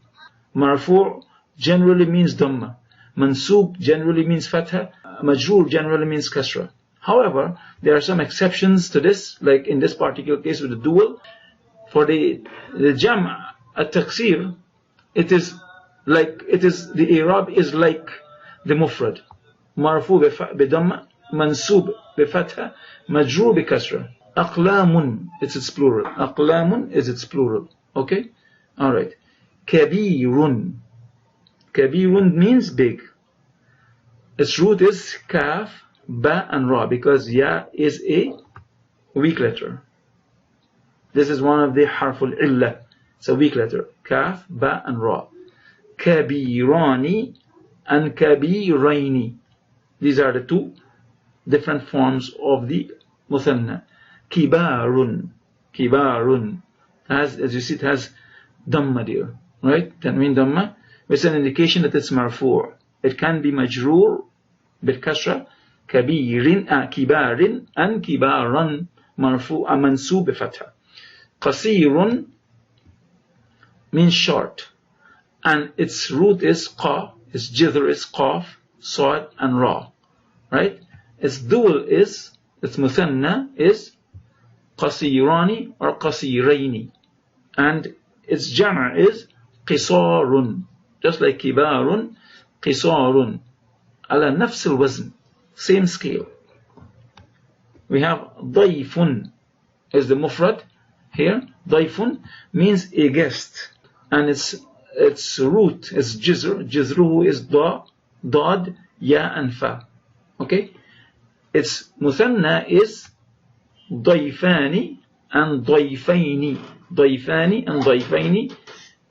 Marfu generally means dhamma. Mansub generally means fatha. Majrur generally means kasra. However, there are some exceptions to this, like in this particular case with the dual. For the jam' at-taksir, the i'rab is like the mufrad. Marfu bi damma, mansub bi fatha, majrur bi kasra. Aqlamun, it's its plural. Aqlamun is its plural. Okay? Alright. Kabirun. Kabirun means big. Its root is kaf, ba and ra, because ya is a weak letter. This is one of the harful illah. It's a weak letter. Kaf, ba and ra. Kabirani and kabiraini. These are the 2 different forms of the muthanna. Kibarun. Kibarun. As you see, it has damma there. Right? Tanween damma. It's an indication that it's marfu'. It can be majrur bil kasra. Kabirin, kibarin, and kibaran. Marfu' mansub bi fatha. Qasirun means short. And its root is qa. Its jither is qaf, sad, and ra. Right? Its dual is, its muthanna is qasirani or qasiraini. And its jama' is qisarun. Just like kibarun, qisarun. Ala nafs al-wazn. Same scale. We have dayfun is the mufrad here. Dayfun means a guest. And its root is jizr. Jizruhu is dad, ya and fa. Okay? Its muthanna is dayfani and dayfaini. Dayfani and dayfaini.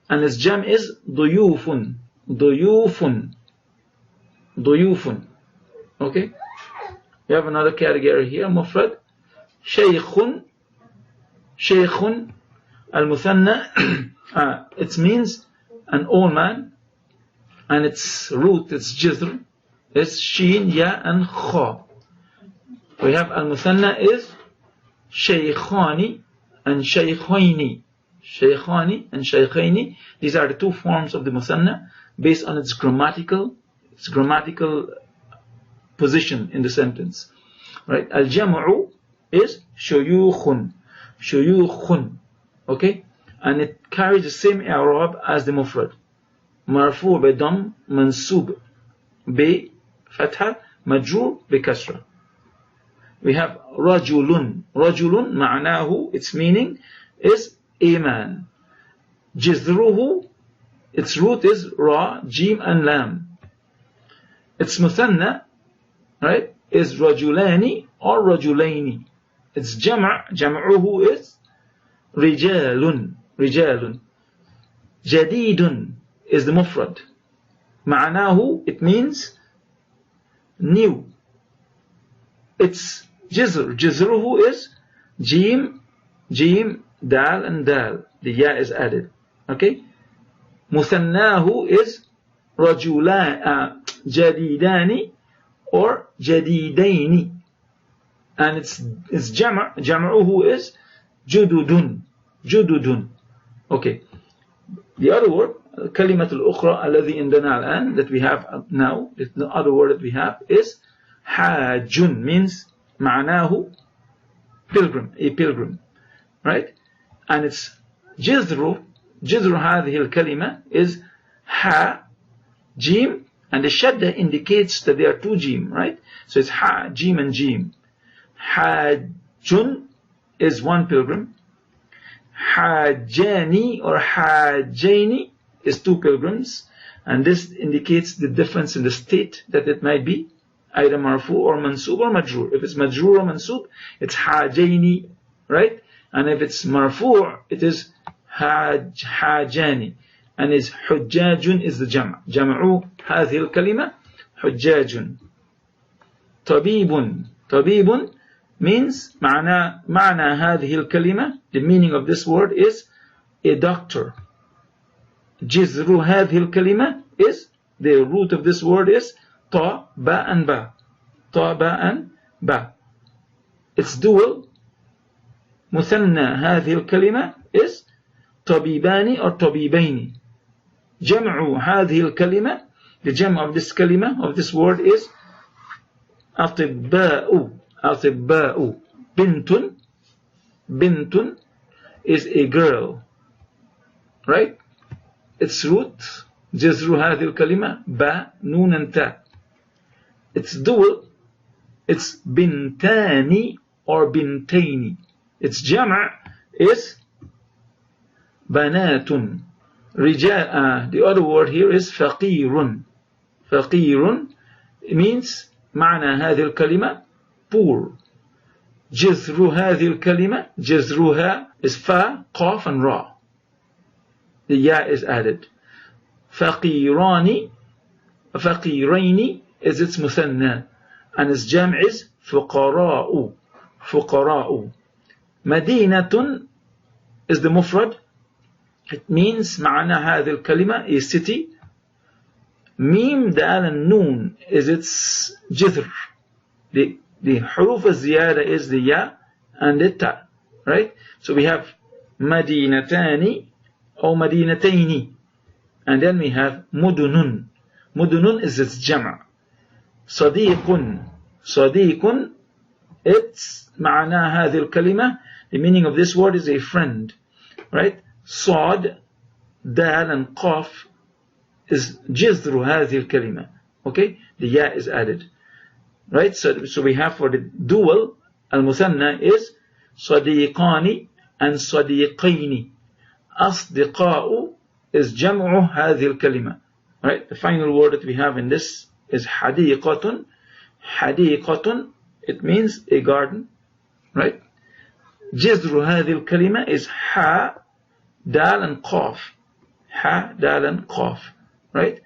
And its jam is duyufun. ضيوف. ضيوف. Okay. We have another category here. مفرد. شيخ. شيخ. المثنى. It means an old man, and its root, its jizr, is sheen, ya, and kha. We have al-muthanna is shaykhani and shaykhaini. Shaykhani and shaykhaini. These are the two forms of the muthanna based on its grammatical position in the sentence. Right? Al-jam'u is shuyukhun. Shuyukhun. Okay? And it carries the same i'rab as the mufrad. Marfu' bi dam, mansub bi fatha, majrur bi kasra. We have rajulun. Rajulun ma'nahu, its meaning is a man. Jizruhu, its root is ra, jim and lam. Its muthanna, right, is rajulani or rajulaini. Its jam'uhu is rijalun. Rijalun. Jadidun is the mufrad. Ma'anahu, it means new. Its jizruhu is jim, dal and dal. The ya is added. Okay? Muthannahu is jadidani or jadidaini. And its jam'uhu is jududun. Jududun. Okay. The other word, kalimatul ukhra alladhi indana al-an, that we have now, the other word that we have is hajjun, means ma'nahu pilgrim, a pilgrim. Right? And its jizru hadhihi al-kalima is ha, jim, and the shadda indicates that there are two jim, right? So it's ha, jim and jim. Hajjun is one pilgrim. Hajjani or hajjaini is two pilgrims, and this indicates the difference in the state that it might be, either marfu or mansub or majrur. If it's majrur or mansub, it's hajjaini, right? And if it's marfu, it is hajjani, and is hujjajun is the jam'. Jam'u hadhihi al-kalima hujjajun. Tabibun. Tabibun means ma'na hadhihi al-kalima, the meaning of this word is a doctor. Jizru hadhihi al-kalima is, the root of this word is ta, ba and ba. Ta, ba and ba. Its dual, muthanna hadhihi al-kalima is tabibani or tabibaini. Jam'u hadhihi al-kalima, the jam' of this kalima, of this word is atibba'u. Atibba'u. Bintun. Bintun is a girl. Right? Its root, jazru hadhihi al-kalima, ba, nun and ta. Its dual, it's bintani or bintaini. Its jama' is banatun. The other word here is faqirun. Faqirun means معنى هذه الكلمة poor. جذر هذه الكلمة, جذرها is fa, qaf and ra. The ya is added. فقيران, فقيرين is its مثنى, and its jam' is فقراء. فقراء. مدينة is the mufrad. It means معنى هذه الكلمة a city. Mim, dal and noon is its jithr. The huruf al-ziyada is the ya and the ta. Right? So we have madinatani or madinataini. And then we have mudunun. Mudunun is its jama'. Sadiqun. Sadiqun, it's ma'na hadhi al-kalima. The meaning of this word is a friend. Right? Sad, dal and qaf is jizru hadhi al-kalima. Okay? The ya is added. Right? So we have for the dual, al-muthanna is sadiqani and sadiqaini. Asdiqa'u is jam'u hadhi al-kalima. Right? The final word that we have in this is hadiqatun. Hadiqatun, it means a garden. Right? Jizru hadhi al-kalima is ha, dal and qaf. Ha, dal and qaf. right?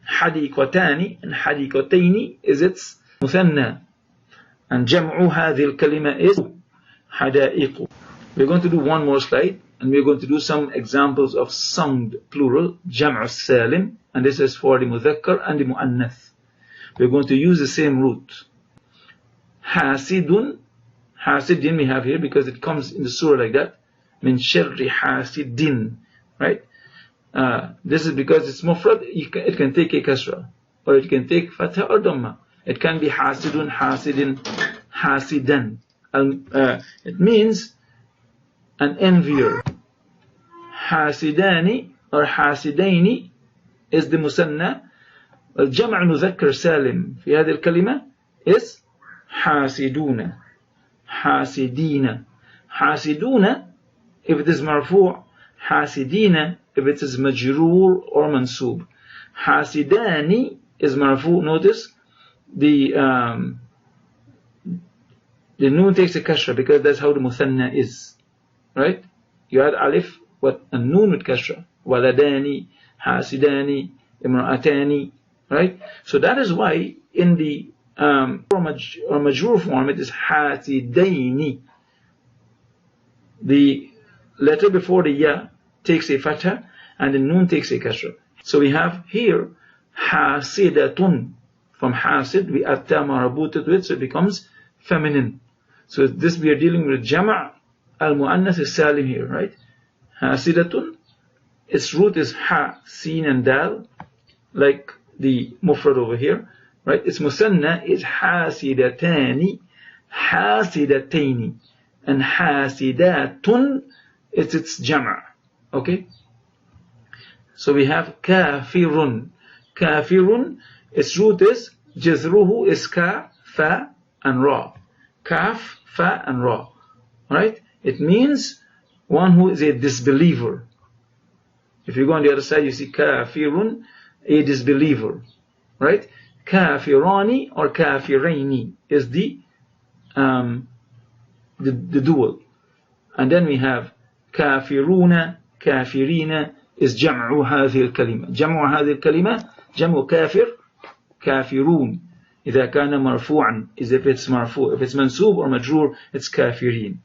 حديقتان and حديقتين is its مثنى, and جمع هذه الكلمة is حدائق. We're going to do one more slide, and we're going to do some examples of sound plural, جمع السالم, and this is for the مذكر and the مؤنث. We're going to use the same root. حاسد, حاسد we have here because it comes in the surah like that. من شر حاسد, right? This is because it's mufrad, it can take a kasra, or it can take fatha or dhamma. It can be hasidun, hasidin, hasidan. It means an envier. Hasidani or hasidaini is the musanna. الجمع مذكر سالم في هذه الكلمة is حاسدون, حاسدين. حاسدون if it is مرفوع, حاسدين if it is majroor or mansub. حاسداني is marfu. Notice the noon takes a kasra because that's how the muthanna is, right? You add alif with a noon with kasra. Waladani, hasidani, imra'atani, right? So that is why in the or majroor form it is hasidaini. The letter before the ya takes a fatha and the noon takes a kasra. So we have here hasidatun. From hasid we add ta marabuta to it, so it becomes feminine. So this we are dealing with jama' al-mu'annath is-salim here, right? Hasidatun, its root is ha, sin and dal, like the mufrad over here, right? Its musanna is hasidatani, hasidataini, and hasidatun, it's its jama'. Okay? So we have kafirun. Kafirun, its root is jazruhu is ka, fa, and ra. Kaf, fa, and ra. Right? It means one who is a disbeliever. If you go on the other side, you see kafirun, a disbeliever. Right? Kafirani or kafiraini is the dual. And then we have kafiruna, kafirina is jam'u hadhihi al-kalima. Jam'u hadhihi al-kalima, jam'u kafir, kafirun. إذا كان مرفوعا is if it's marfu'. If it's mansub or majroor, it's kafirin.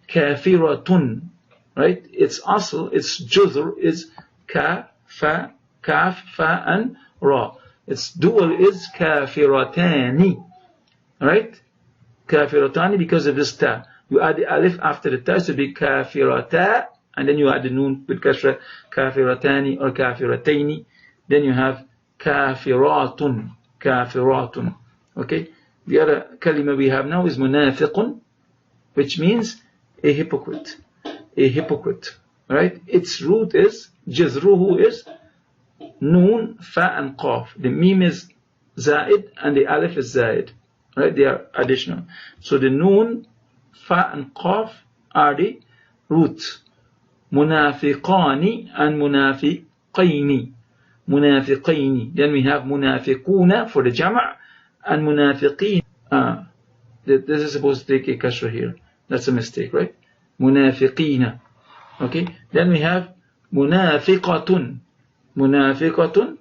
Kafiratun, right? Its asl, its juzr is ka, fa, kaf, fa, and ra. Its dual is kafiratani, right? Kafiratani because of this ta. You add the alif after the ta, so it be kafirata, and then you add the noon with kasra, kafiratani or kafirataini. Then you have kafiratun, kafiratun. Okay? The other kalima we have now is munafiqun, which means a hypocrite. A hypocrite. Right? Its root is, jazruhu is noon, fa, and qaf. The mim is zaid and the alif is zaid. Right? They are additional. So the noon, fa, and qaf are the roots. Munafiqani and munafiqaini. Munafiqaini. Then we have munafiquna for the jama' and munafiqin. This is supposed to take a kasra here. That's a mistake, right? Munafiqina. Okay. Then we have munafiqatun. Munafiqatun.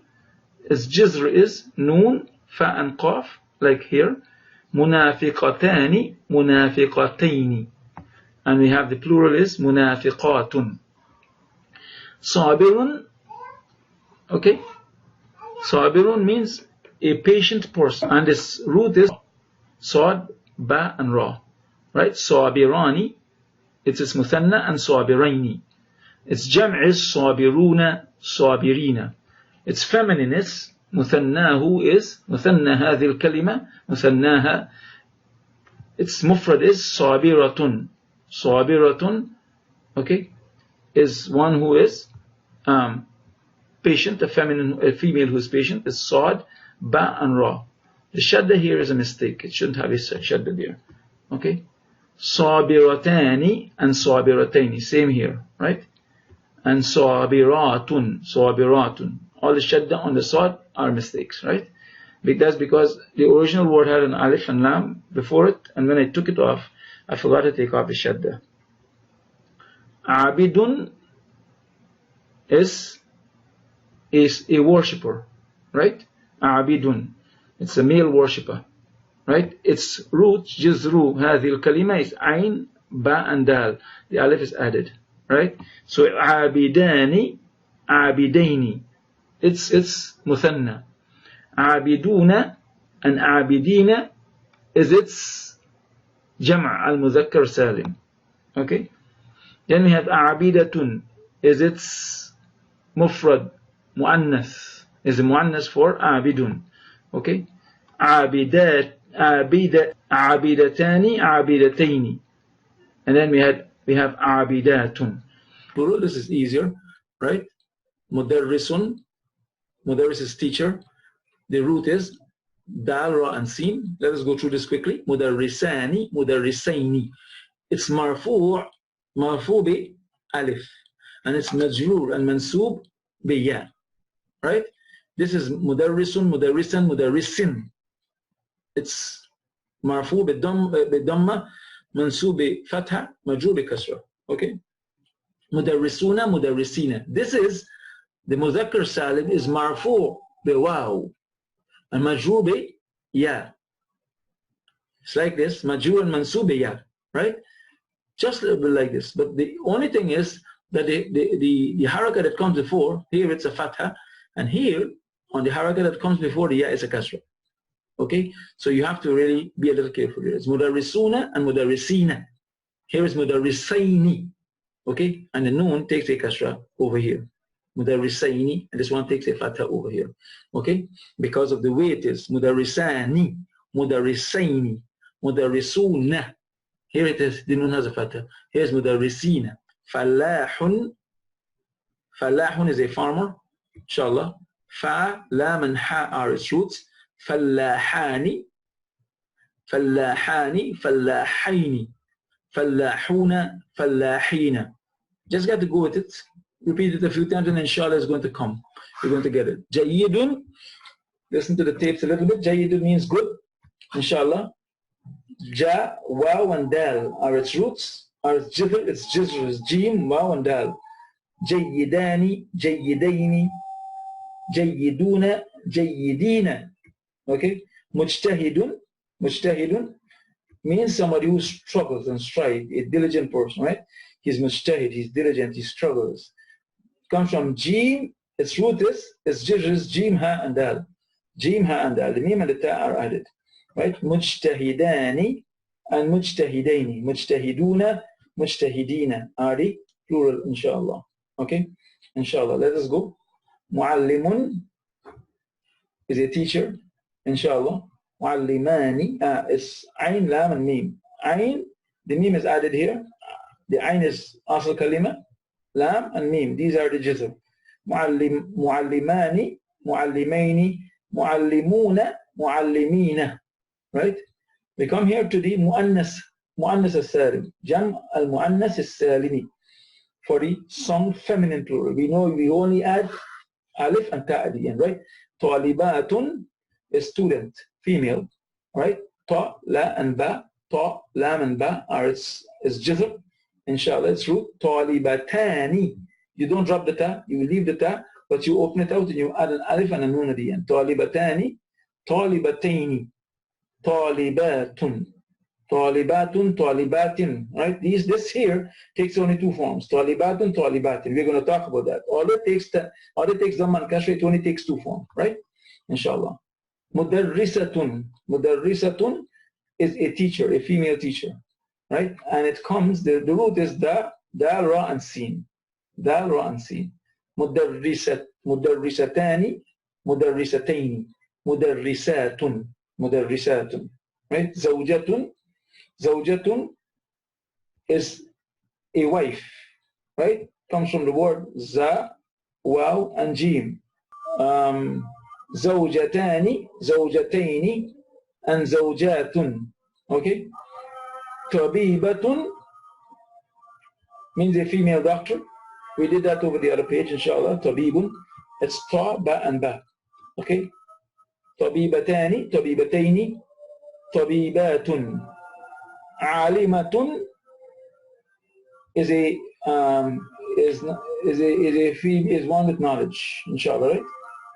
Its jizr is noon, fa, and qaf, like here. Munafiqatani, munafiqataini. And we have the plural is munafiqatun. Sabirun. Okay. Sabirun means a patient person. And its root is sad, ba, and ra. Right? Sabirani. It's muthanna and sabiraini. Its jam' is sabiruna, sabirina. Its feminine is muthannahu is muthanna hadhihi al-kalima, muthannaha. Its mufrad is sabiratun. Sabiratun, okay, is one who is patient, a female who is patient, is sad, ba, and ra. The shadda here is a mistake. It shouldn't have a shadda there. Okay? Sabiratani and sabirataini. Same here, right? And sabiratun, sabiratun. All the shadda on the sad are mistakes, right? That's because the original word had an alif and lam before it, and when I took it off, I forgot to take off the shadda. Abidun is is a worshipper, right? عابد, it's a male worshipper, right? Its root جذر هذه الكلمة is عين ba and dal. The alif is added, right? So عابدان عابدين, it's مثنى. عابدون and عابدين is its جمع المذكر سالم. Okay, then we have عابدة is its مفرد مؤنث, is a مؤنث for عابدون. Okay, عابدات عابدتان عابدتين, and then we have عابدات. Plural, this is easier, right? مدرس, مدرس is teacher. The root is dal, ra, and sin. Let us go through this quickly. مدرسان مدرسين. It's مرفوع bi alif, and it's majrur and mansub bi ya, right? This is مدرس مدرسا مدرسين. It's مرفوع بالضمة منصوب بفتحة مجرور بكسرة. Okay, مدرسون مدرسين. This is the مذكر سالم is مرفوع بواو and مجرور بيا. It's like this, مجرور and منصوب بيا, right? Just a little bit like this. But the only thing is that the haraka that comes before, here it's a fatha, and here on the haraka that comes before the ya is a kasra. Okay, so you have to really be a little careful here. It's mudarrisuna and mudarrisina. Here is mudarrisaini. Okay, and the noon takes a kasra over here. Mudarrisaini, and this one takes a fatha over here. Okay, because of the way it is. Mudarrisani, mudarrisaini, mudarrisuna. Here it is, the noon has a fatha. Here's mudarrisina. Falahun. Falahun is a farmer, inshallah. Fa, lam, and ha are its roots. فلاحان فلاحان فلاحين فلاحون فلاحين. Just got to go with it. Repeat it a few times and inshallah it's going to come. You're going to get it. جيد. Listen to the tapes a little bit. جيد means good, inshallah. Ja, waw, and dal are its roots. Are its jizr, its jizr is jim, waw, and dal. جيدان جيدين جيدون جيدين. Okay, mujtahidun, mujtahidun means somebody who struggles and strives, a diligent person, right? He's mujtahid, he's diligent, he struggles. Comes from jim, its root is jim, ha, and dal. Jim, ha, and dal. The mim and the ta are added, right? Mujtahidani and mujtahidaini. Mujtahiduna, mujtahidina are the plural, inshallah. Okay, inshallah. Let us go. Muallimun is a teacher, inshallah. Muallimani is ayn, lam, and mim. Ayn, the mim is added here. The ayn is asl kalima, lam, and mim. These are the jizr. Muallimani, muallimaini, muallimuna, muallimina. Right? We come here to the muannas al-salim. Jam al-muannas al-salimi. For the some feminine plural. We know we only add alif and ta at the end, right? Talibatun is student, female, right? Ta, la, and ba. Ta, lam, and ba are its jizr. Inshallah, it's root. Talibatani. You don't drop the ta, you leave the ta, but you open it out and you add an alif and a noon at the end. Talibatani, talibataini, talibatun, talibatun, talibatin. Right? This here takes only two forms. Talibatun, talibatin. We're going to talk about that. All it takes Dhamma and Kasra, it only takes two forms, right? Inshallah. Mudarrisatun. Mudarrisatun is a teacher, a female teacher, right? And it comes, the root is da, ra, and sin. Dal, ra, and sin. Mudarrisat, mudarrisatani, mudarrisataini, mudarrisatun, mudarrisatun. Right? Zawjatun. Zawjatun is a wife, right? Comes from the word za, waw, and jim. Zawjatani, zawjataini, and zawjatun. Okay? Tabibatun means a female doctor. We did that over the other page, inshallah. Tabibun. It's ta, ba, and ba. Okay? Tabibatani, tabibataini, tabibatun. Alimatun is is one with knowledge, inshallah, right?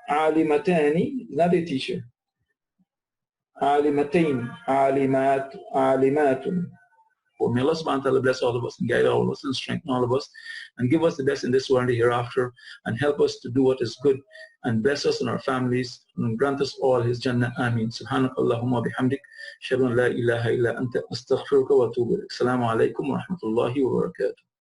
Alimatani is not a teacher. Alimatain, alimat, alimatun. For may Allah subhanahu wa ta'ala bless all of us and guide all of us and strengthen all of us and give us the best in this world and the hereafter and help us to do what is good and bless us and our families and grant us all His Jannah. Ameen. Subhanakallahumma bihamdik. Shadu an la ilaha illa anta astaghfiruka wa atubu ilaik. Assalamu alaikum wa rahmatullahi wa barakatuh.